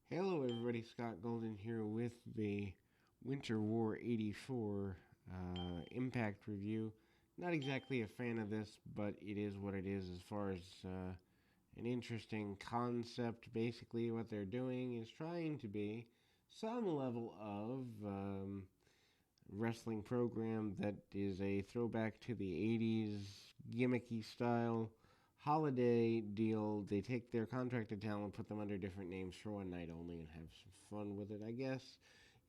Hello, everybody. Scott Golden here with the Winter War 84 Impact review. Not exactly a fan of this, but it is what it is as far as an interesting concept. Basically, what they're doing is trying to be some level of wrestling program that is a throwback to the 80s gimmicky style holiday deal. They take their contracted talent, put them under different names for one night only, and have some fun with it, I guess,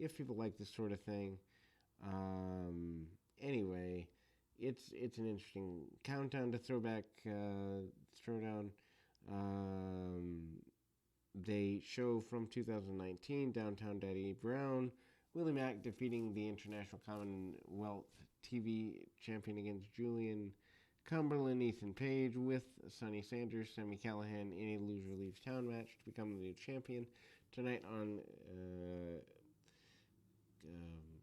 if people like this sort of thing. Um, anyway, it's an interesting countdown to throwback throwdown. Um, they show from 2019 Downtown Daddy Brown, Willie Mack defeating the International Commonwealth TV champion against Julian Cumberland, Ethan Page with Sonny Sanders, Sammy Callahan in a loser leaves town match to become the new champion. Tonight on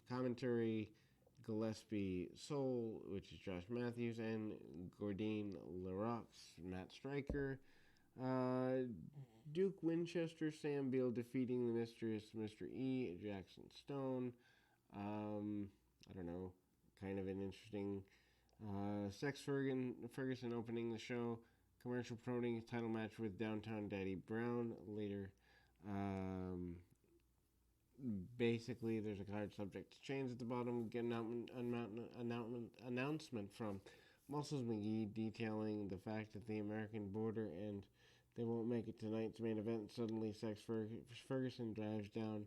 commentary, Gillespie Soul, which is Josh Matthews, and Gordine LaRox, Matt Stryker. Uh, Duke Winchester, Sam Beal defeating the mysterious Mr. E, Jackson Stone. I don't know, kind of an interesting Ferguson opening the show. Commercial promoting title match with Downtown Daddy Brown later. Um, Basically, there's a card subject to change at the bottom. Get an announcement from Muscles McGee detailing the fact that the American border and they won't make it tonight's main event. Suddenly, Ferguson drives down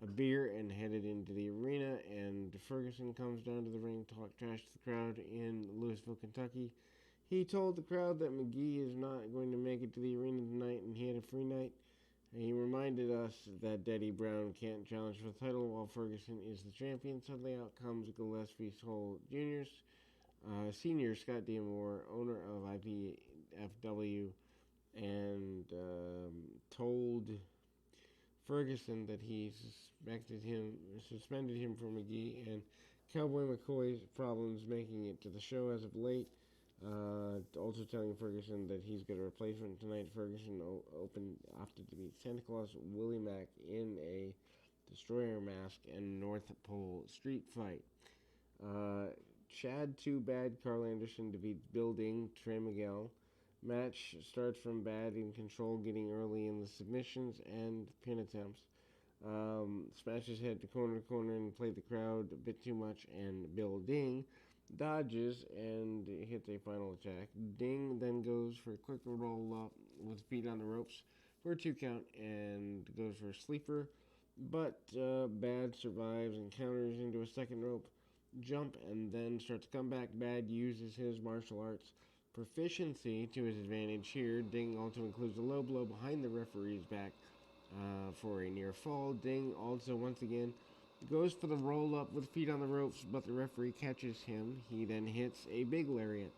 a beer and headed into the arena, and Ferguson comes down to the ring, talk trash to the crowd in Louisville, Kentucky. He told the crowd that McGee is not going to make it to the arena tonight, and he had a free night. And he reminded us that Daddy Brown can't challenge for the title while Ferguson is the champion. Suddenly out comes Gillespie Soul Jr.'s senior Scott D'Amore, owner of IPFW, and told Ferguson that he suspended him for McGee, and Cowboy McCoy's problems making it to the show as of late. Also telling Ferguson that he's got a replacement tonight. Ferguson opted to beat Santa Claus Willie Mack in a Destroyer mask and North Pole street fight. Chad Too Bad Carl Anderson defeats Building Trey Miguel. Match starts from bad in control, getting early in the submissions and pin attempts. Smashes head to corner and played the crowd a bit too much, and Bill Ding dodges and hits a final attack. Ding then goes for a quick roll up with feet on the ropes for a 2 count and goes for a sleeper, but Bad survives and counters into a second rope jump and then starts to come back. Bad uses his martial arts proficiency to his advantage here. Ding also includes a low blow behind the referee's back for a near fall. Ding also once again goes for the roll up with feet on the ropes, but the referee catches him. He then hits a big lariat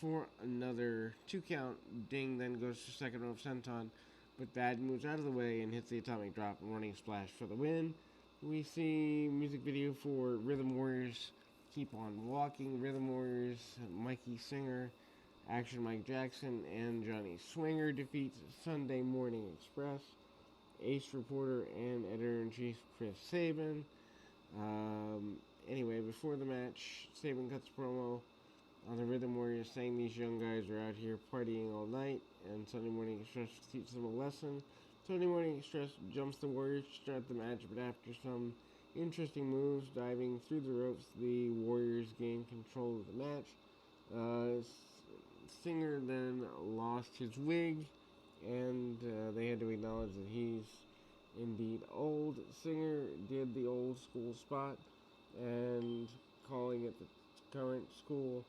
for another 2 count. Ding then goes to second rope senton, but Bad moves out of the way and hits the atomic drop and running splash for the win. We see music video for Rhythm Warriors Keep On Walking. Rhythm Warriors, Mikey Singer, Action Mike Jackson, and Johnny Swinger defeats Sunday Morning Express, Ace Reporter, and Editor-in-Chief Chris Sabin. Anyway, before the match, Sabin cuts a promo on the Rhythm Warriors saying these young guys are out here partying all night, and Sunday Morning Express teaches them a lesson. Sunday Morning Express jumps the Warriors to start the match, but after some interesting moves, diving through the ropes, the Warriors gain control of the match. Singer then lost his wig, and they had to acknowledge that he's indeed old. Singer did the old school spot and calling it the current school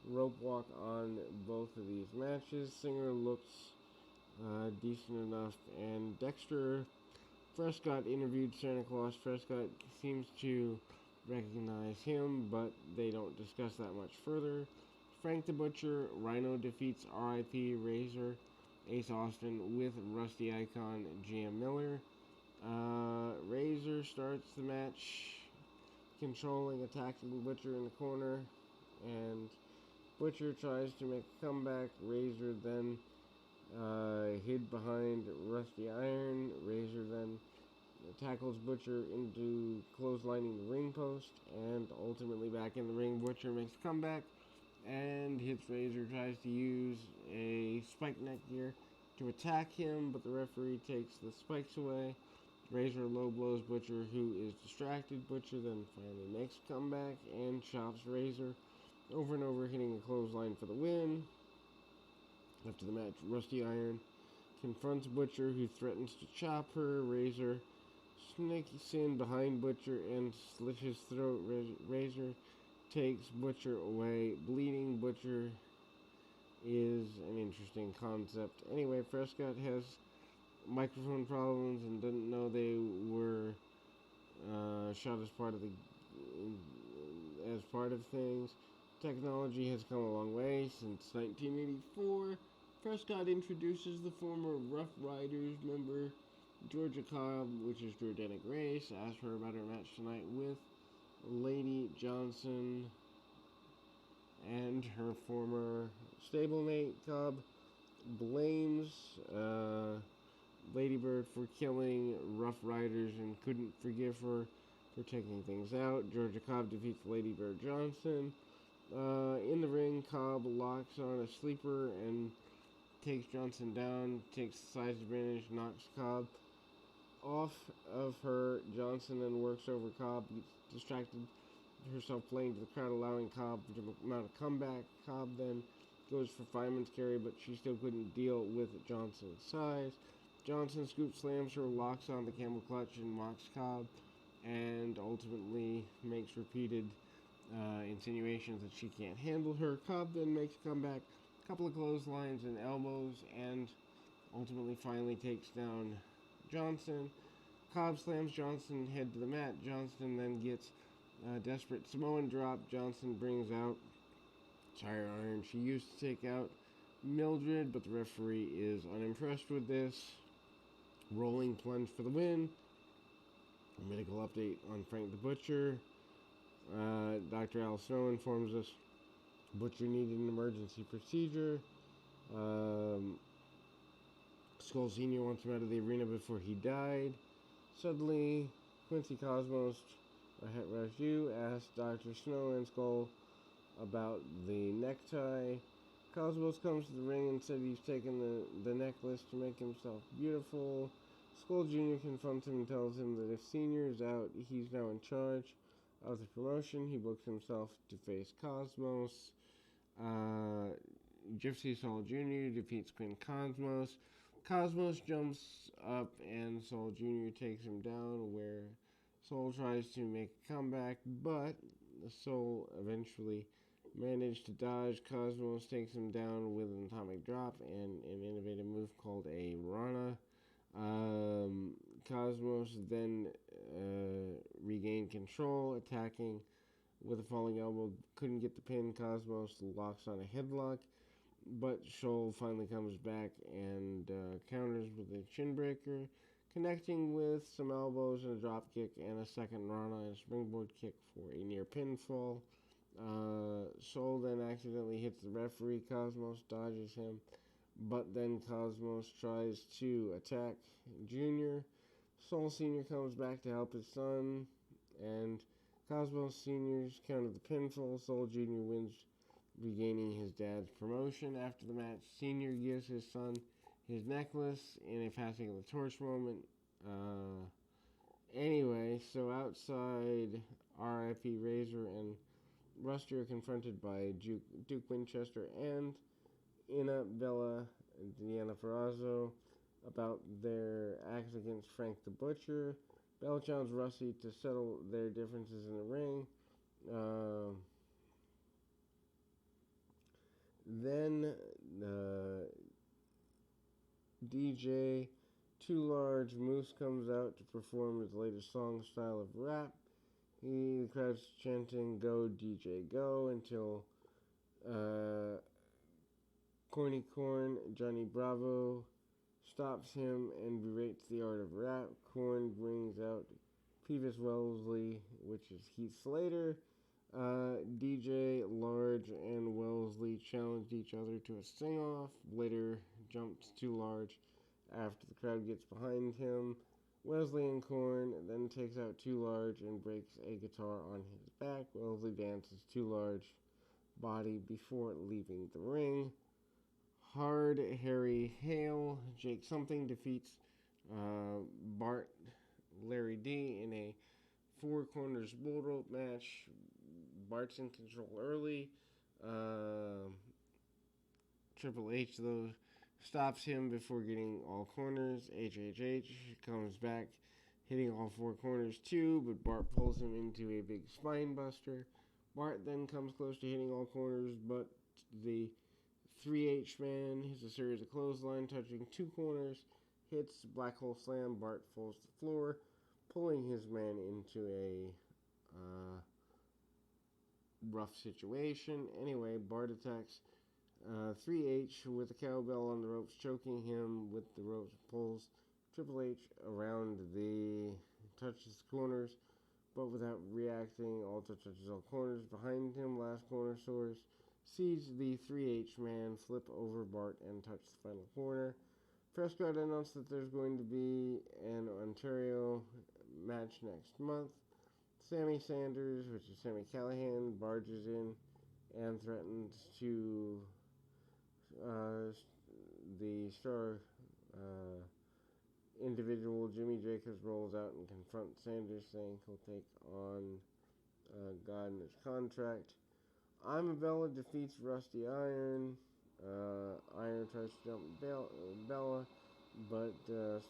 rope walk on both of these matches. Singer looks decent enough, and Dexter Prescott interviewed Santa Claus. Prescott seems to recognize him, but they don't discuss that much further. Frank the Butcher, Rhino defeats R.I.P. Razor, Ace Austin with Rusty Icon, GM Miller. Razor starts the match controlling, attacking Butcher in the corner, and Butcher tries to make a comeback. Razor then hid behind Rusty Iron. Razor then tackles Butcher into clotheslining the ring post, and ultimately back in the ring, Butcher makes a comeback and hits Razor, tries to use a spike neck gear to attack him, but the referee takes the spikes away. Razor low blows Butcher, who is distracted. Butcher then finally makes a comeback and chops Razor over and over, hitting a clothesline for the win. After the match, Rusty Iron confronts Butcher, who threatens to chop her. Razor sneaks in behind Butcher and slits his throat. Razor takes Butcher away, bleeding. Butcher is an interesting concept. Anyway, Prescott has microphone problems and didn't know they were shot as part of things. Technology has come a long way since 1984. Prescott introduces the former Rough Riders member Georgia Cobb, which is Jordana Grace. Asks her about her match tonight with Lady Johnson and her former stablemate. Cobb blames Ladybird for killing Rough Riders and couldn't forgive her for taking things out. Georgia Cobb defeats Ladybird Johnson. In the ring, Cobb locks on a sleeper and takes Johnson down, takes the size advantage, knocks Cobb off of her. Johnson then works over Cobb, gets distracted herself playing to the crowd, allowing Cobb to mount a comeback. Cobb then goes for fireman's carry, but she still couldn't deal with Johnson's size. Johnson scoop slams her, locks on the camel clutch, and mocks Cobb, and ultimately makes repeated insinuations that she can't handle her. Cobb then makes a comeback, a couple of clotheslines and elbows, and ultimately finally takes down Johnson. Cobb slams Johnson head to the mat. Johnson then gets a desperate Samoan drop. Johnson brings out tire iron she used to take out Mildred, but the referee is unimpressed with this. Rolling plunge for the win. A medical update on Frank the Butcher. Dr. Al Snow informs us Butcher needed an emergency procedure. Skull Sr. wants him out of the arena before he died. Suddenly, Quincy Cosmos, Raju, asks Dr. Snow and Skull about the necktie. Cosmos comes to the ring and said he's taken the necklace to make himself beautiful. Skull Jr. confronts him and tells him that if Senior is out, he's now in charge of the promotion. He books himself to face Cosmos. Gypsy Saul Jr. defeats Quinn Cosmos. Cosmos jumps up and Saul Jr. takes him down, where Saul tries to make a comeback, but Saul eventually managed to dodge. Cosmos takes him down with an atomic drop and an innovative move called a Rana. Cosmos then regained control, attacking with a falling elbow. Couldn't get the pin. Cosmos locks on a headlock, but Shoal finally comes back and counters with a chin breaker, connecting with some elbows and a drop kick and a second Rana and a springboard kick for a near pinfall. Soul then accidentally hits the referee. Cosmos dodges him, but then Cosmos tries to attack Junior. Soul Sr. comes back to help his son, and Cosmos Sr.'s counter the pinfall. Soul Jr. wins, regaining his dad's promotion. After the match, Sr. gives his son his necklace in a passing of the torch moment. Anyway, so outside, R.I.P. Razor and Rusty are confronted by Duke Winchester and Ivanabella and Deanna Ferrazzo about their acts against Frank the Butcher. Bella challenges Rusty to settle their differences in the ring. Then DJ Too Large Moose comes out to perform his latest song style of rap. The crowd's chanting "Go DJ Go" until Corny Corn Johnny Bravo stops him and berates the art of rap. Corn brings out Peeves Wellesley, which is Heath Slater. DJ Large and Wellesley challenged each other to a sing-off. Later jumps Too Large after the crowd gets behind him. Wesley and Korn then takes out Too Large and breaks a guitar on his back. Wesley dances Too Large body before leaving the ring. Hard Harry Hale, Jake Something defeats Bart Larry D in a four corners bull rope match. Bart's in control early. Triple H, though, stops him before getting all corners. HHH comes back, hitting all four corners too, but Bart pulls him into a big spine buster. Bart then comes close to hitting all corners, but the 3H man hits a series of clothesline touching two corners, hits Black Hole Slam. Bart falls to the floor, pulling his man into a rough situation. Anyway, Bart attacks 3H with a cowbell on the ropes, choking him with the ropes, pulls Triple H around touches the corners, but without reacting, also touches all corners. Behind him, last corner soars, sees the 3H man flip over Bart and touch the final corner. Prescott announced that there's going to be an Ontario match next month. Sammy Sanders, which is Sammy Callahan, barges in and threatens to the star individual. Jimmy Jacobs rolls out and confronts Sanders, saying he'll take on God in his contract. Ivanabella defeats Rusty Iron. Iron tries to jump Bella, but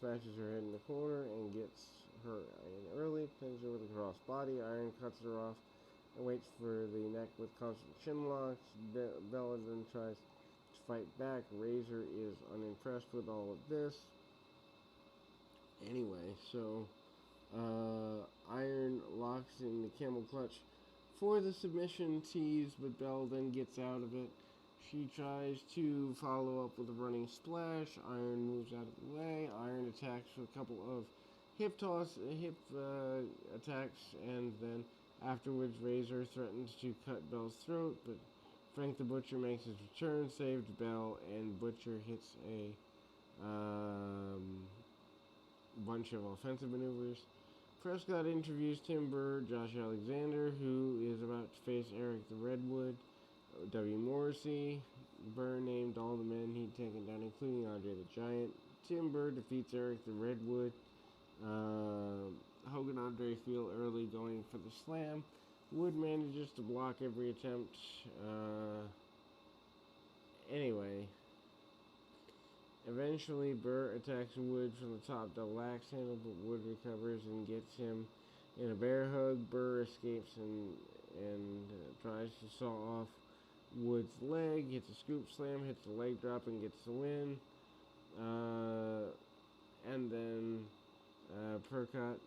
smashes her head in the corner and gets her in early, pins her with a cross body. Iron cuts her off and waits for the neck with constant chin locks. Bella then tries to fight back. Razor is unimpressed with all of this. Anyway, so Iron locks in the camel clutch for the submission tease, but Belle then gets out of it. She tries to follow up with a running splash. Iron moves out of the way. Iron attacks with a couple of hip attacks, and then afterwards Razor threatens to cut Belle's throat, but Frank the Butcher makes his return, saves Belle, and Butcher hits a bunch of offensive maneuvers. Prescott interviews Tim Burr, Josh Alexander, who is about to face Eric the Redwood, W. Morrissey. Burr named all the men he'd taken down, including Andre the Giant. Tim Burr defeats Eric the Redwood. Hogan Andre feel early going for the slam. Wood manages to block every attempt. Anyway, eventually Burr attacks Wood from the top double axe handle, but Wood recovers and gets him in a bear hug. Burr escapes and tries to saw off Wood's leg, hits a scoop slam, hits a leg drop, and gets the win. And then Percott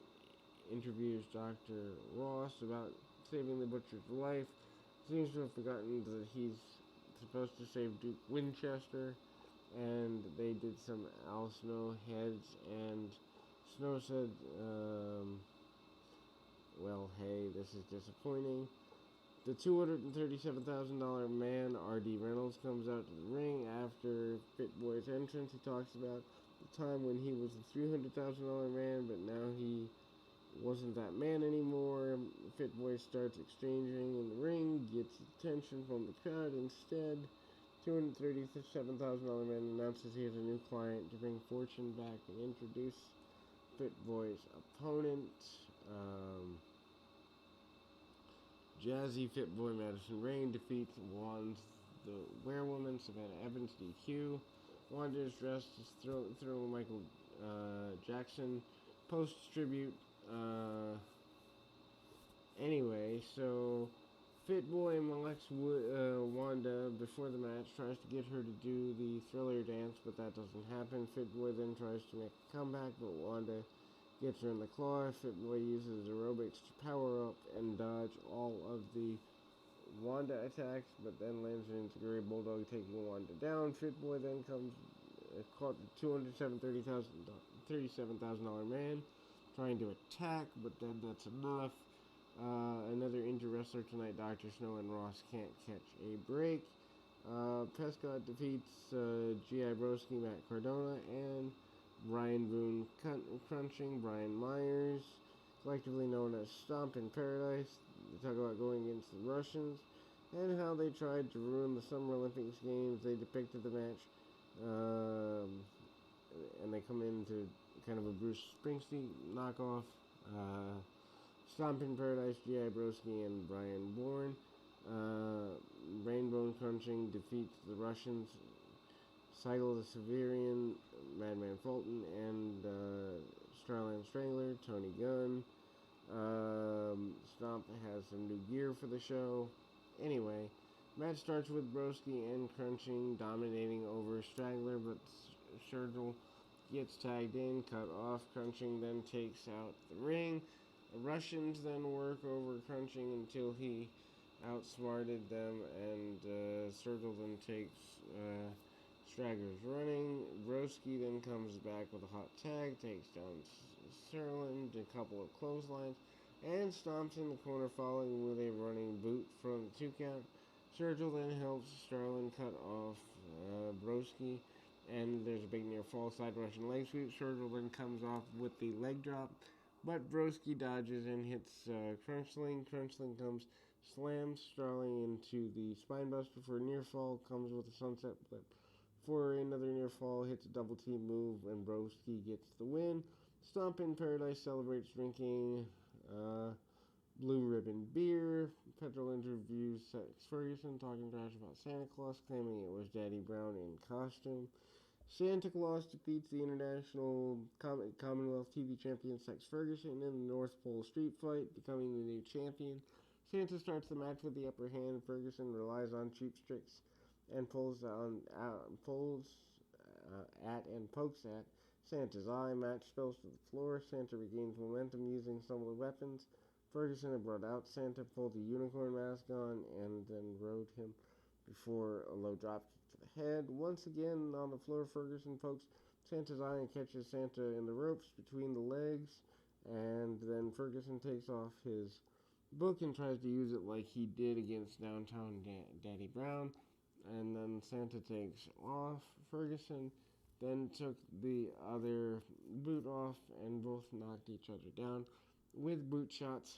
interviews Dr. Ross about saving the Butcher's life. Seems to have forgotten that he's supposed to save Duke Winchester, and they did some Al Snow heads, and Snow said, well, hey, this is disappointing. The $237,000 man, R.D. Reynolds, comes out to the ring after Fit Boy's entrance. He talks about the time when he was the $300,000 man, but now he wasn't that man anymore. Fit Boy starts exchanging in the ring, gets attention from the crowd instead. $237,000 man announces he has a new client to bring fortune back and introduce Fit Boy's opponent. Jazzy Fit Boy Madison Rain defeats the Werewoman, Savannah Evans, DQ. Wanda is dressed as Thriller Michael Jackson post-tribute. Anyway, so Fit Boy mollects Wanda before the match, tries to get her to do the Thriller dance, but that doesn't happen. Fit Boy then tries to make a comeback, but Wanda gets her in the claw. Fit Boy uses aerobics to power up and dodge all of the Wanda attacks, but then lands an Integrated Bulldog, taking Wanda down. Fit Boy then comes caught the $237,000 man, trying to attack, but then that's enough. Another injured wrestler tonight, Dr. Snow and Ross can't catch a break. Prescott defeats G.I. Broski, Matt Cardona, and Brian Boone Crunching, Brian Myers, collectively known as Stomp in Paradise. They talk about going against the Russians and how they tried to ruin the Summer Olympics games. They depicted the match, and they come into kind of a Bruce Springsteen knockoff. Stomp in Paradise, G.I. Broski and Brian Bourne. Rainbow Crunching defeats the Russians. Seidel the Severian, Madman Fulton, and Starland Strangler, Tony Gunn. Stomp has some new gear for the show. Anyway, match starts with Broski and Crunching dominating over Strangler, but Sturgill gets tagged in, cut off. Crunching then takes out the ring. The Russians then work over Crunching until he outsmarted them, and Sturgill then takes Stragger's running. Broski then comes back with a hot tag, takes down Sterling, a couple of clotheslines, and stomps in the corner, following with a running boot from the 2 count. Sturgill then helps Sterling cut off Broski, and there's a big near fall side Russian leg sweep. Sturgill then comes off with the leg drop, but Broski dodges and hits Crunchling. Crunchling comes, slams Sterling into the spinebuster for a near fall, comes with a sunset flip for another near fall, hits a double team move, and Broski gets the win. Stomp in Paradise celebrates drinking Blue Ribbon beer. Petrol interviews Sex Ferguson, talking trash about Santa Claus, claiming it was Daddy Brown in costume. Santa Claus defeats the International Commonwealth TV champion Sex Ferguson in the North Pole street fight, becoming the new champion. Santa starts the match with the upper hand. Ferguson relies on cheap tricks and pulls at and pokes at Santa's eye. Match spills to the floor. Santa regains momentum using some of the weapons Ferguson had brought out. Santa pulled the unicorn mask on and then rode him before a low drop kick to the head. Once again on the floor, Ferguson pokes Santa's eye and catches Santa in the ropes between the legs, and then Ferguson takes off his book and tries to use it like he did against Downtown Daddy Brown. And then Santa takes off. Ferguson then took the other boot off, and both knocked each other down with boot shots.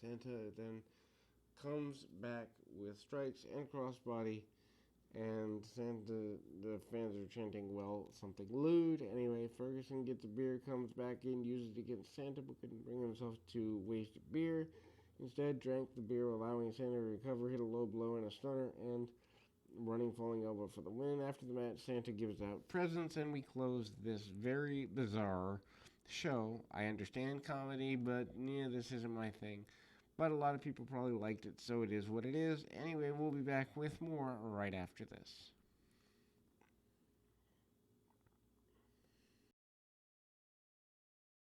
Santa then comes back with strikes and crossbody, and Santa, the fans are chanting, well, something lewd. Anyway, Ferguson gets a beer, comes back in, uses it against Santa, but couldn't bring himself to waste beer. Instead, drank the beer, allowing Santa to recover, hit a low blow and a stunner, and running falling elbow for the win. After the match, Santa gives out presents, and we close this very bizarre show. I understand comedy, but yeah, this isn't my thing. But a lot of people probably liked it, so it is what it is. Anyway, we'll be back with more right after this.